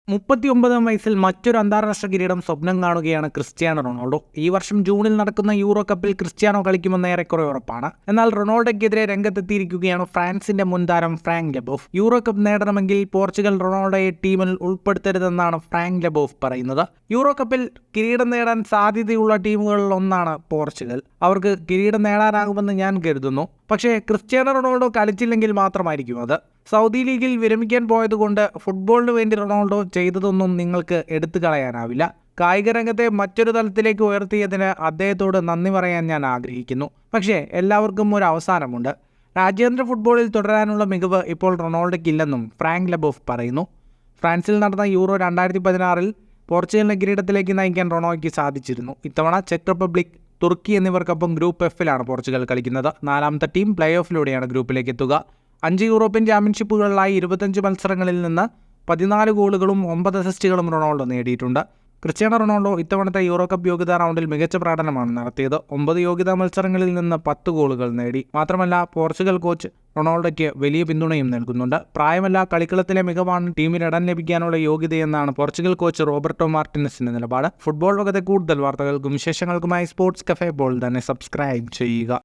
39 വയസ്സിൽ മറ്റൊരു അന്താരാഷ്ട്ര കിരീടം സ്വപ്നം കാണുകയാണ് ക്രിസ്ത്യാനോ റൊണാൾഡോ. ഈ വർഷം ജൂണിൽ നടക്കുന്ന യൂറോ കപ്പിൽ ക്രിസ്ത്യാനോ കളിക്കുമെന്ന് ഏറെക്കുറെ ഉറപ്പാണ്. എന്നാൽ റൊണാൾഡോയ്ക്കെതിരെ രംഗത്തെത്തിയിരിക്കുകയാണ് ഫ്രാൻസിന്റെ മുൻ താരം ഫ്രാങ്ക് ലെബോഫ്. യൂറോ കപ്പ് നേടണമെങ്കിൽ പോർച്ചുഗൽ റൊണാൾഡോയെ ടീമിൽ ഉൾപ്പെടുത്തരുതെന്നാണ് ഫ്രാങ്ക് ലെബോഫ് പറയുന്നത്. യൂറോ കപ്പിൽ കിരീടം നേടാൻ സാധ്യതയുള്ള ടീമുകളിൽ ഒന്നാണ് പോർച്ചുഗൽ. അവർക്ക് കിരീടം നേടാനാകുമെന്ന് ഞാൻ കരുതുന്നു. പക്ഷേ ക്രിസ്ത്യാനോ റൊണാൾഡോ കളിച്ചില്ലെങ്കിൽ മാത്രമായിരിക്കും അത്. സൗദി ലീഗിൽ വിരമിക്കാൻ പോയതുകൊണ്ട് ഫുട്ബോളിന് വേണ്ടി റൊണാൾഡോ ചെയ്തതൊന്നും നിങ്ങൾക്ക് എടുത്തു കളയാനാവില്ല. കായിക രംഗത്തെ മറ്റൊരു തലത്തിലേക്ക് ഉയർത്തിയതിന് അദ്ദേഹത്തോട് നന്ദി പറയാൻ ഞാൻ ആഗ്രഹിക്കുന്നു. പക്ഷേ എല്ലാവർക്കും ഒരു അവസാനമുണ്ട്. രാജ്യാന്തര ഫുട്ബോളിൽ തുടരാനുള്ള മികവ് ഇപ്പോൾ റൊണാൾഡോയ്ക്കില്ലെന്നും ഫ്രാങ്ക് ലെബോഫ് പറയുന്നു. ഫ്രാൻസിൽ നടന്ന യൂറോ 2016 പോർച്ചുഗലിനെ കിരീടത്തിലേക്ക് നയിക്കാൻ റൊണാൾഡോയ്ക്ക് സാധിച്ചിരുന്നു. ഇത്തവണ ചെക്ക് റിപ്പബ്ലിക്, തുർക്കി എന്നിവർക്കൊപ്പം ഗ്രൂപ്പ് എഫിലാണ് പോർച്ചുഗൽ കളിക്കുന്നത്. നാലാമത്തെ ടീം പ്ലേ ഓഫിലൂടെയാണ് ഗ്രൂപ്പിലേക്ക് എത്തുക. 5 യൂറോപ്യൻ ചാമ്പ്യൻഷിപ്പുകളിലായി 25 മത്സരങ്ങളിൽ നിന്ന് 14 ഗോളുകളും 9 അസിസ്റ്റുകളും റൊണാൾഡോ നേടിയിട്ടുണ്ട്. ക്രിസ്ത്യാനോ റൊണാൾഡോ ഇത്തവണത്തെ യൂറോ കപ്പ് യോഗ്യതാ റൗണ്ടിൽ മികച്ച പ്രകടനമാണ് നടത്തിയത്. 9 യോഗ്യതാ മത്സരങ്ങളിൽ നിന്ന് 10 ഗോളുകൾ നേടി. മാത്രമല്ല പോർച്ചുഗൽ കോച്ച് റൊണാൾഡോയ്ക്ക് വലിയ പിന്തുണയും നൽകുന്നുണ്ട്. പ്രായമല്ല, കളിക്കളത്തിലെ മികവാണ് ടീമിന് ഇടം ലഭിക്കാനുള്ള യോഗ്യതയെന്നാണ് പോർച്ചുഗൽ കോച്ച് റോബർട്ടോ മാർട്ടിനസിന്റെ നിലപാട്. ഫുട്ബോൾ ലോകത്തെ കൂടുതൽ വാർത്തകൾക്കും വിശേഷങ്ങൾക്കുമായി സ്പോർട്സ് കഫേ ബോൾ തന്നെ സബ്സ്ക്രൈബ് ചെയ്യുക.